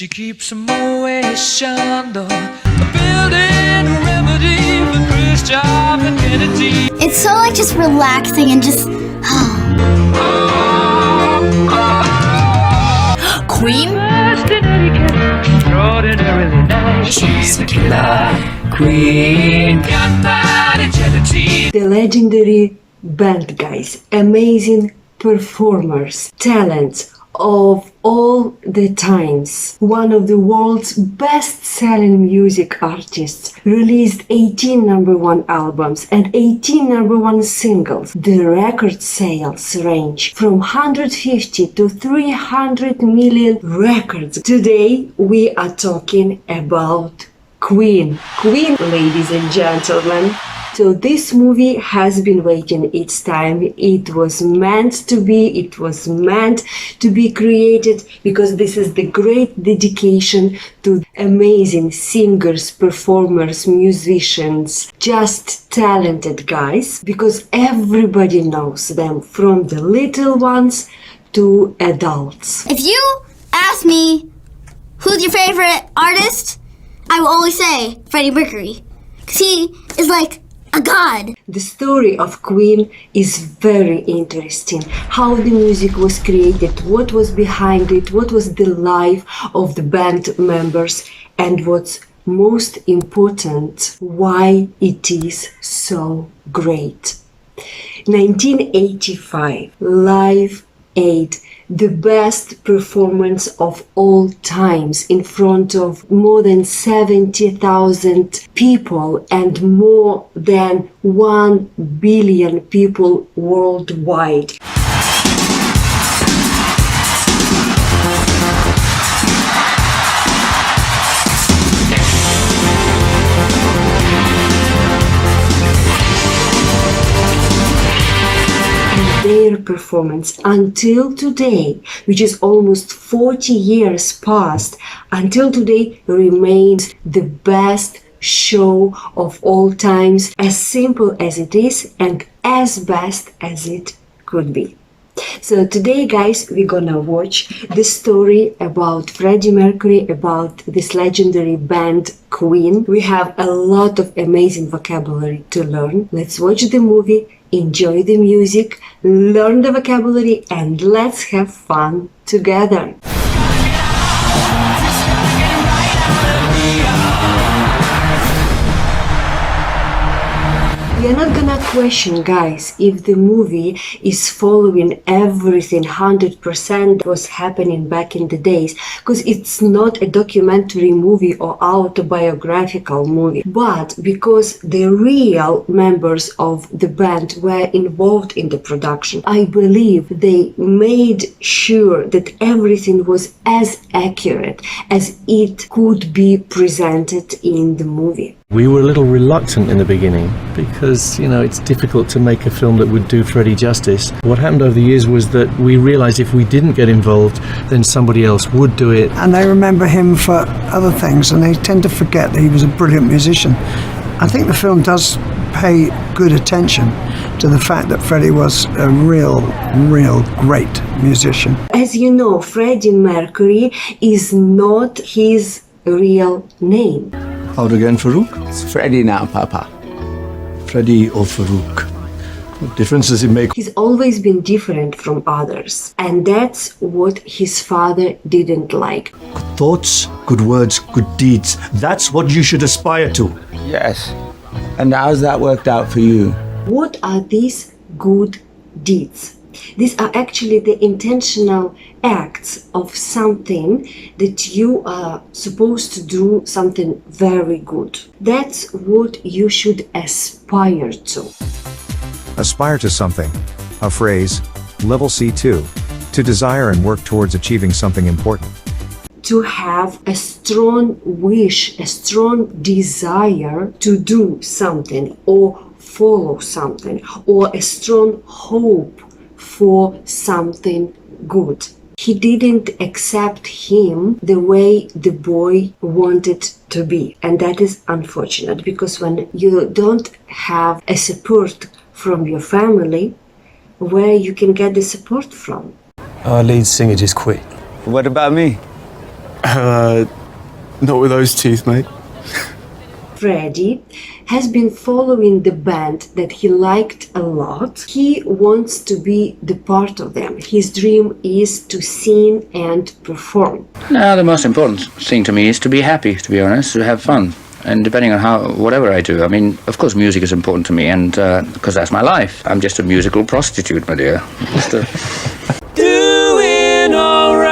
She keeps a motion door, building a remedy for Khrushchev and Kennedy. It's so like just relaxing and just Queen? She's the killer queen. The legendary band, guys, amazing performers, talents of all the times. One of the world's best-selling music artists, released 18 #1 albums and 18 #1 singles. The record sales range from 150 to 300 million records. Today we are talking about Queen, ladies and gentlemen. So this movie has been waiting its time. It was meant to be created, because this is the great dedication to amazing singers, performers, musicians, just talented guys, because everybody knows them, from the little ones to adults. If you ask me who's your favorite artist, I will always say Freddie Mercury, because he is like a god. The story of Queen is very interesting. How the music was created, what was behind it, what was the life of the band members, and what's most important, why it is so great. 1985, Live Aid, the best performance of all times, in front of more than 70,000 people and more than 1 billion people worldwide. Their performance until today, which is almost 40 years past, until today remains the best show of all times, as simple as it is and as best as it could be. So today, guys, we're gonna watch the story about Freddie Mercury, about this legendary band Queen. We have a lot of amazing vocabulary to learn. Let's watch the movie, enjoy the music, learn the vocabulary, and let's have fun together. We are not gonna question, guys, if the movie is following everything 100% was happening back in the days, because it's not a documentary movie or autobiographical movie, but because the real members of the band were involved in the production, I believe they made sure that everything was as accurate as it could be presented in the movie. We were a little reluctant in the beginning because, it's difficult to make a film that would do Freddie justice. What happened over the years was that we realized if we didn't get involved, then somebody else would do it. And they remember him for other things, and they tend to forget that he was a brilliant musician. I think the film does pay good attention to the fact that Freddie was a real great musician. As you know, Freddie Mercury is not his real name. Out again, Farouk? It's Freddie now, Papa. Freddie or Farouk? What difference does it make? He's always been different from others, and that's what his father didn't like. Good thoughts, good words, good deeds. That's what you should aspire to. Yes. And how's that worked out for you? What are these good deeds? These are actually the intentional acts of something that you are supposed to do, something very good. That's what you should aspire to. Aspire to something. A phrase, level C2. To desire and work towards achieving something important. To have a strong wish, a strong desire to do something or follow something, or a strong hope for something good. He didn't accept him the way the boy wanted to be, and that is unfortunate, because when you don't have a support from your family, where you can get the support from? Our lead singer just quit. What about me? Not with those teeth, mate. Freddie has been following the band that he liked a lot. He wants to be the part of them. His dream is to sing and perform. No, the most important thing to me is to be happy, to be honest, to have fun. And depending on whatever I do, I mean, of course music is important to me, and because that's my life. I'm just a musical prostitute, my dear. Doing alright.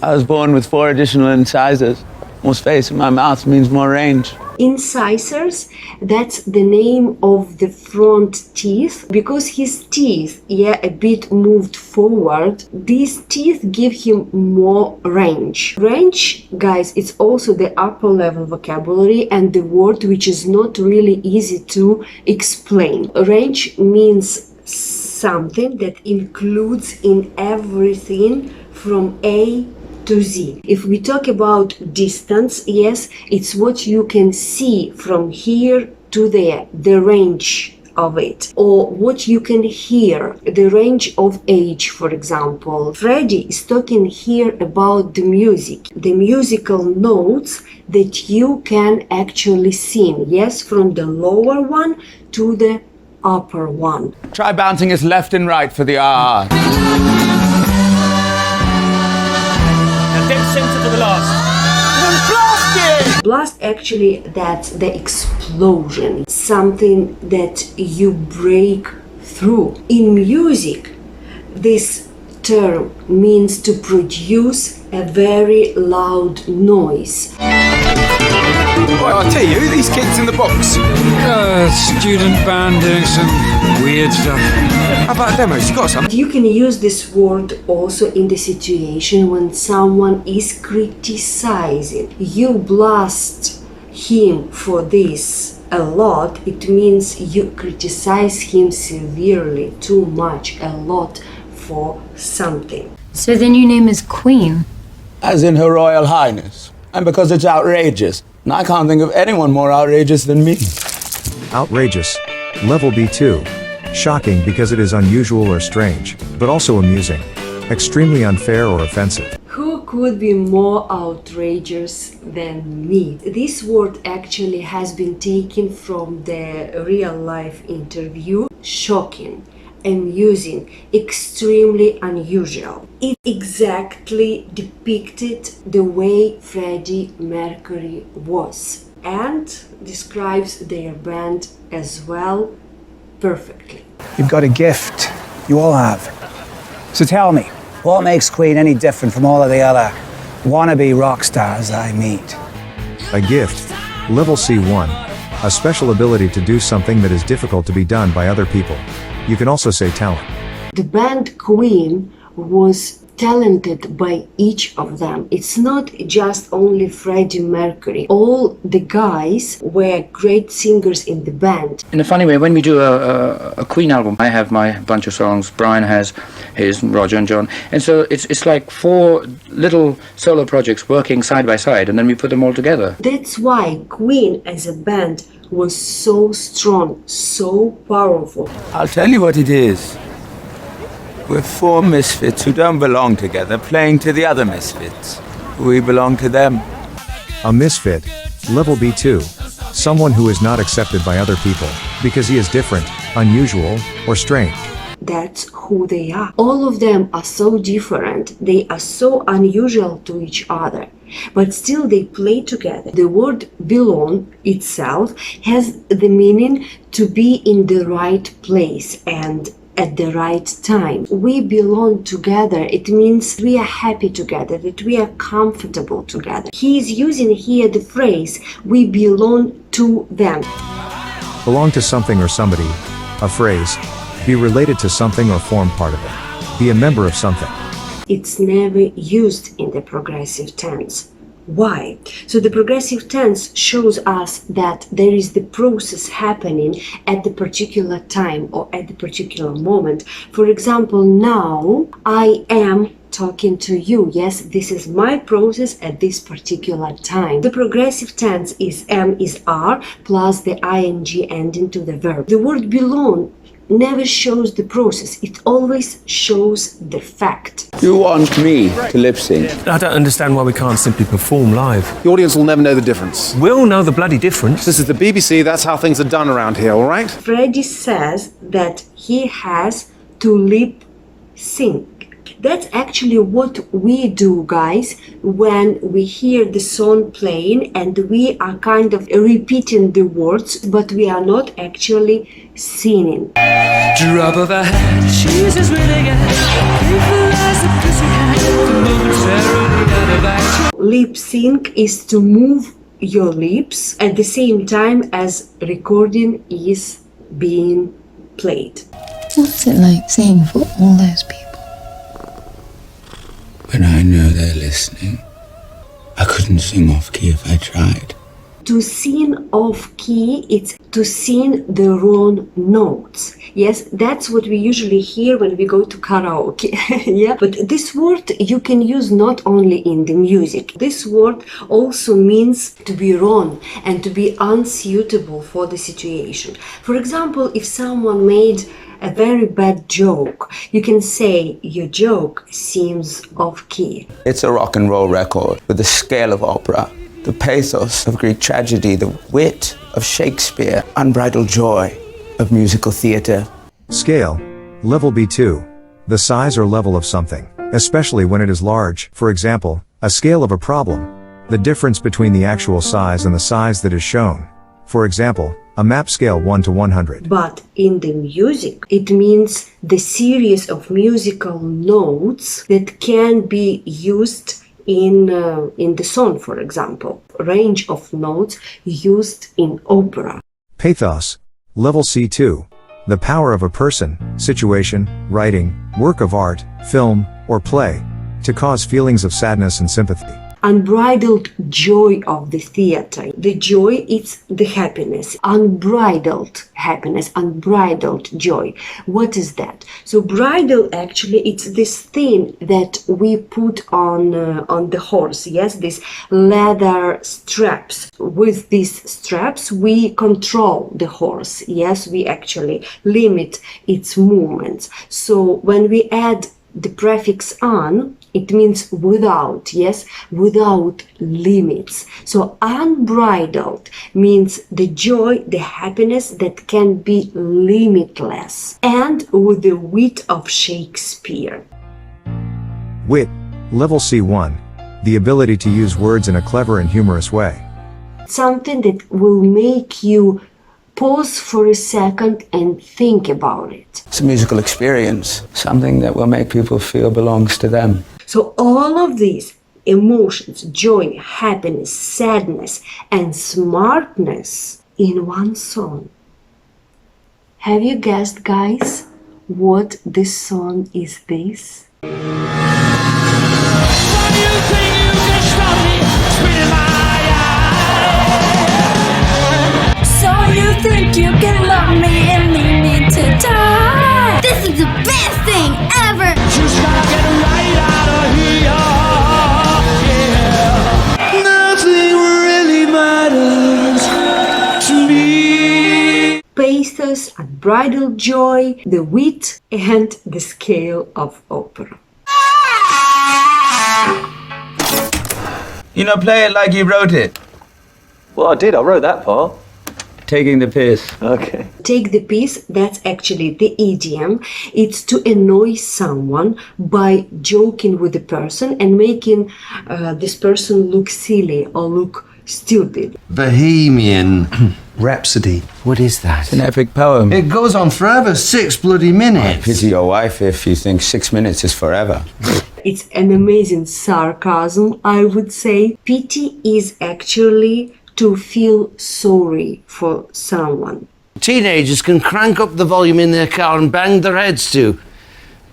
I was born with 4 additional incisors. More space in my mouth means more range. Incisors, that's the name of the front teeth. Because his teeth, a bit moved forward, these teeth give him more range. Range, guys, it's also the upper level vocabulary and the word which is not really easy to explain. Range means something that includes in everything from A to Z. If we talk about distance, yes, it's what you can see from here to there, the range of it, or what you can hear, the range of age, for example. Freddie is talking here about the music, the musical notes that you can actually sing, yes, from the lower one to the upper one. Try bouncing us left and right for the R. Dead center to the last. Blast, actually, that's the explosion, something that you break through. In music, this term means to produce a very loud noise. Well, I'll tell you, these kids in the box. Student band doing some weird stuff. How about demos? You got some? You can use this word also in the situation when someone is criticizing. You blast him for this a lot, it means you criticize him severely, too much, a lot for something. So the new name is Queen? As in Her Royal Highness. And because it's outrageous. And I can't think of anyone more outrageous than me. Outrageous. Level B2. Shocking because it is unusual or strange, but also amusing. Extremely unfair or offensive. Who could be more outrageous than me? This word actually has been taken from the real life interview. Shocking, amusing, extremely unusual. It exactly depicted the way Freddie Mercury was and describes their band as well perfectly. You've got a gift. You all have. So tell me, what makes Queen any different from all of the other wannabe rock stars I meet? A gift. Level C1. A special ability to do something that is difficult to be done by other people. You can also say talent. The band Queen was talented by each of them. It's not just only Freddie Mercury. All the guys were great singers in the band. In a funny way, when we do a Queen album, I have my bunch of songs, Brian has his, Roger and John, and so it's like 4 little solo projects working side by side, and then we put them all together. That's why Queen as a band was so strong, so powerful. I'll tell you what it is. We're 4 misfits who don't belong together, playing to the other misfits. We belong to them. A misfit. Level B2. Someone who is not accepted by other people, because he is different, unusual, or strange. That's who they are. All of them are so different. They are so unusual to each other. But still they play together. The word belong itself has the meaning to be in the right place and at the right time. We belong together. It means we are happy together, that we are comfortable together. He is using here the phrase, we belong to them. Belong to something or somebody. A phrase. Be related to something or form part of it. Be a member of something. It's never used in the progressive tense. Why? So the progressive tense shows us that there is the process happening at the particular time or at the particular moment. For example, now I am talking to you. Yes, this is my process at this particular time. The progressive tense is am is are plus the ing ending to the verb. The word belong never shows the process. It always shows the fact. You want me to lip sync? I don't understand why we can't simply perform live. The audience will never know the difference. We'll know the bloody difference. This is the BBC, that's how things are done around here, all right? Freddie says that he has to lip sync. That's actually what we do, guys, when we hear the song playing and we are kind of repeating the words, but we are not actually singing. Drop of a hat, she's as winning as the pussycat, momentarily out of action. Lip sync is to move your lips at the same time as recording is being played. What's it like singing for all those people? When I know they're listening, I couldn't sing off key if I tried. To sing off key, it's to sing the wrong notes. Yes, that's what we usually hear when we go to karaoke. Yeah, but this word you can use not only in the music. This word also means to be wrong and to be unsuitable for the situation. For example, if someone made a very bad joke, you can say your joke seems off key. It's a rock and roll record with the scale of opera, the pathos of Greek tragedy, the wit of Shakespeare, unbridled joy of musical theatre. Scale. Level B2. The size or level of something, especially when it is large. For example, a scale of a problem. The difference between the actual size and the size that is shown. For example, a map scale 1 to 100. But in the music, it means the series of musical notes that can be used in the song, for example. Range of notes used in opera. Pathos. Level C2. The power of a person, situation, writing, work of art, film, or play, to cause feelings of sadness and sympathy. Unbridled joy of the theater. The joy is the happiness. Unbridled happiness, unbridled joy. What is that? So bridle, actually, it's this thing that we put on the horse. Yes, these leather straps. With these straps, we control the horse. Yes, we actually limit its movements. So when we add the prefix "on", it means without, yes, without limits. So unbridled means the joy, the happiness that can be limitless, and with the wit of Shakespeare. Wit. Level C1. The ability to use words in a clever and humorous way. Something that will make you pause for a second and think about it. It's a musical experience, something that will make people feel belongs to them. So all of these emotions, joy, happiness, sadness, and smartness in one song. Have you guessed, guys, what this song is this? You think you can love me and leave me to die? This is the best thing ever! Just gotta get right out of here, yeah. Nothing really matters to me. Pathos, unbridled joy, the wit, and the scale of opera. You know, play it like you wrote it. Well, I did. I wrote that part. Taking the piss. Okay. Take the piss, that's actually the idiom. It's to annoy someone by joking with the person and making this person look silly or look stupid. Bohemian Rhapsody. What is that? It's an epic poem. It goes on forever, 6 bloody minutes. I pity your wife if you think 6 minutes is forever. It's an amazing sarcasm, I would say. Pity is actually to feel sorry for someone. Teenagers can crank up the volume in their car and bang their heads to.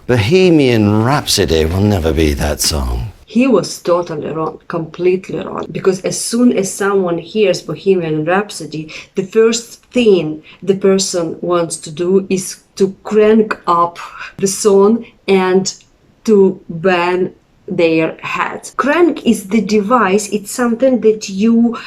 Bohemian Rhapsody will never be that song. He was totally wrong, completely wrong. Because as soon as someone hears Bohemian Rhapsody, the first thing the person wants to do is to crank up the song and to bang their heads. Crank is the device, it's something that you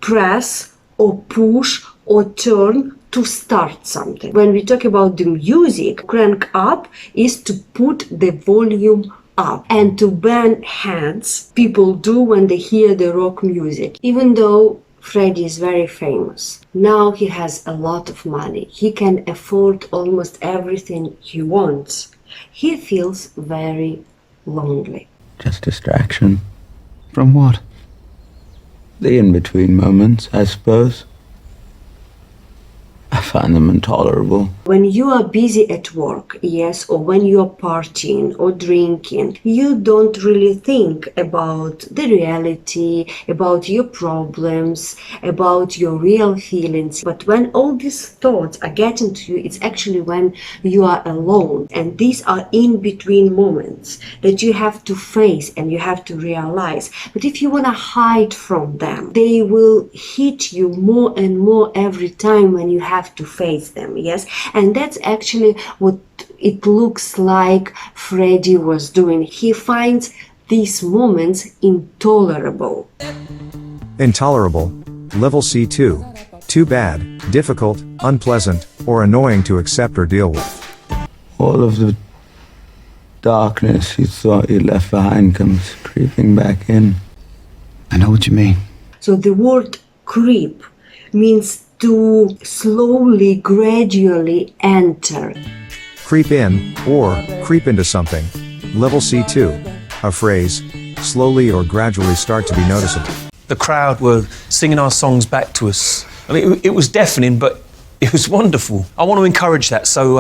press or push or turn to start something. When we talk about the music, crank up is to put the volume up, and to bend hands people do when they hear the rock music. Even though Freddie is very famous, now he has a lot of money, he can afford almost everything he wants, he feels very lonely. Just distraction. From what? The in-between moments, I suppose. I find them intolerable. When you are busy at work, yes, or when you are partying or drinking, you don't really think about the reality, about your problems, about your real feelings. But when all these thoughts are getting to you, it's actually when you are alone. And these are in-between moments that you have to face and you have to realize. But if you want to hide from them, they will hit you more and more every time when you have to face them, yes? And that's actually what it looks like Freddie was doing. He finds these moments intolerable. Intolerable. Level C2. Too bad, difficult, unpleasant, or annoying to accept or deal with. All of the darkness you thought you left behind comes creeping back in. I know what you mean. So the word creep means to slowly, gradually enter. Creep in, or creep into something. Level C2. A phrase, slowly or gradually start to be noticeable. The crowd were singing our songs back to us. I mean, it was deafening, but it was wonderful. I want to encourage that, so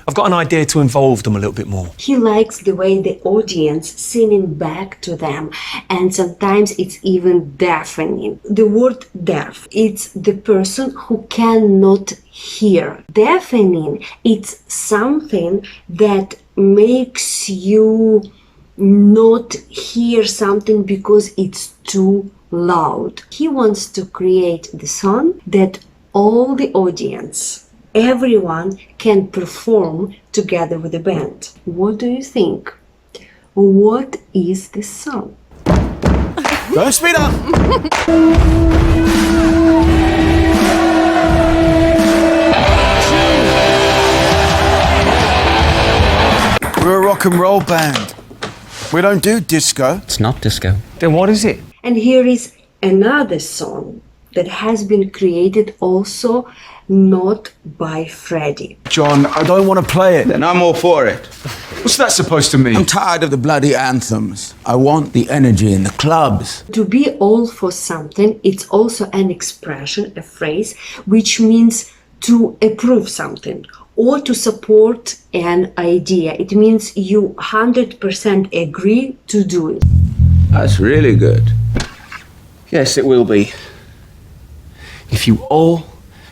I've got an idea to involve them a little bit more. He likes the way the audience singing back to them, and sometimes it's even deafening. The word deaf, it's the person who cannot hear. Deafening, it's something that makes you not hear something because it's too loud. He wants to create the song that all the audience, everyone can perform together with the band. What do you think? What is the song? Don't speed up! We're a rock and roll band. We don't do disco. It's not disco. Then what is it? And here is another song that has been created also not by Freddie. John, I don't want to play it. Then I'm all for it. What's that supposed to mean? I'm tired of the bloody anthems. I want the energy in the clubs. To be all for something, it's also an expression, a phrase, which means to approve something or to support an idea. It means you 100% agree to do it. That's really good. Yes, it will be. If you all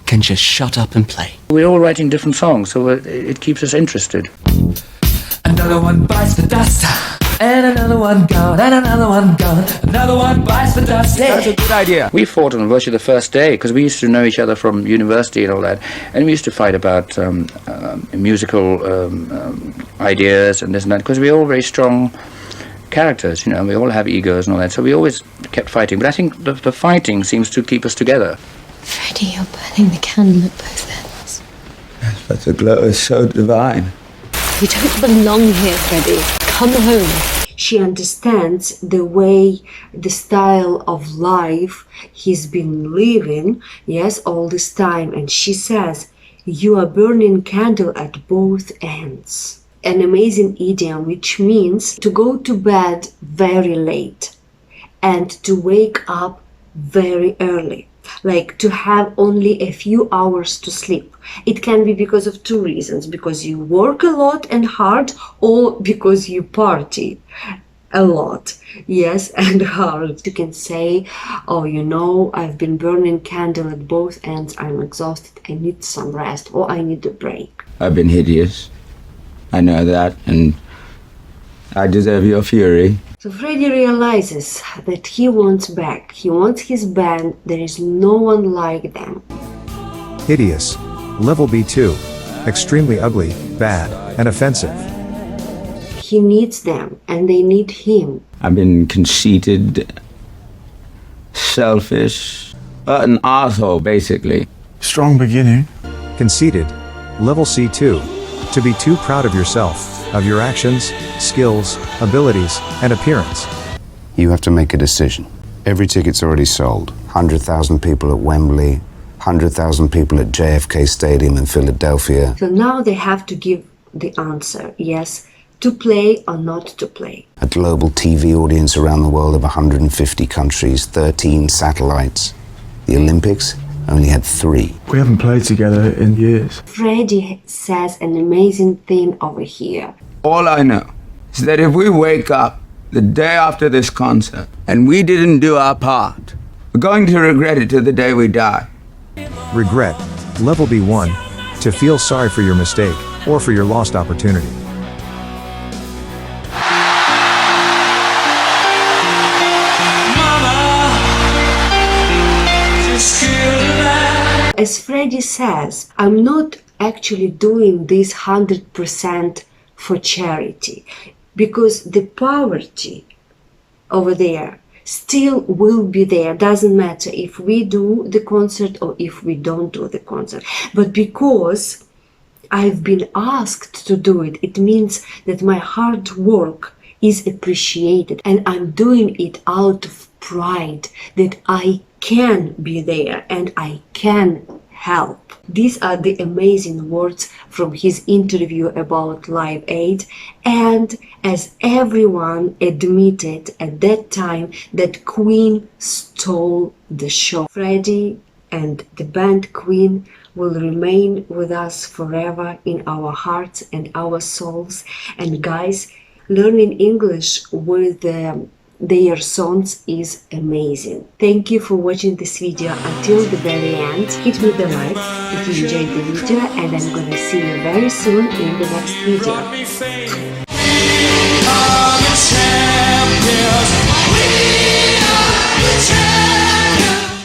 can just shut up and play. We're all writing different songs, so it keeps us interested. Another one bites the dust, and another one gone, and another one gone. Another one bites the dust. That's a good idea. We fought on virtually the first day because we used to know each other from university and all that, and we used to fight about musical ideas and this and that because we're all very strong characters, you know, and we all have egos and all that, so we always kept fighting. But I think the fighting seems to keep us together. Freddie, you're burning the candle at both ends. Yes, but the glow is so divine. You don't belong here, Freddie. Come home. She understands the way, the style of life he's been living, yes, all this time. And she says, you are burning candle at both ends. An amazing idiom which means to go to bed very late and to wake up very early. Like to have only a few hours to sleep. It can be because of two reasons: because you work a lot and hard, or because you party a lot, yes, and hard. You can say, oh, you know, I've been burning candle at both ends, I'm exhausted, I need some rest, or I need a break. I've been hideous. I know that, and I deserve your fury. So Freddie realizes that he wants back. He wants his band. There is no one like them. Hideous. Level B2. Extremely ugly, bad, and offensive. He needs them, and they need him. I've been conceited, selfish, an arsehole, basically. Strong beginning. Conceited. Level C2. To be too proud of yourself, of your actions, skills, abilities, and appearance. You have to make a decision. Every ticket's already sold. 100,000 people at Wembley, 100,000 people at JFK Stadium in Philadelphia. So now they have to give the answer, yes, to play or not to play. A global TV audience around the world of 150 countries, 13 satellites. The Olympics only had 3. We haven't played together in years. Freddie says an amazing thing over here. All I know is that if we wake up the day after this concert and we didn't do our part, we're going to regret it to the day we die. Regret. Level B1. To feel sorry for your mistake or for your lost opportunity. As Freddie says, I'm not actually doing this 100% for charity, because the poverty over there still will be there. Doesn't matter if we do the concert or if we don't do the concert. But because I've been asked to do it, it means that my hard work is appreciated, and I'm doing it out of pride that I can be there and I can help. These are the amazing words from his interview about Live Aid, and as everyone admitted at that time that Queen stole the show. Freddie and the band Queen will remain with us forever in our hearts and our souls. And guys, learning English with their songs is amazing. Thank you for watching this video until the very end. Hit me the like if you enjoyed the video, and I'm gonna see you very soon in the next video.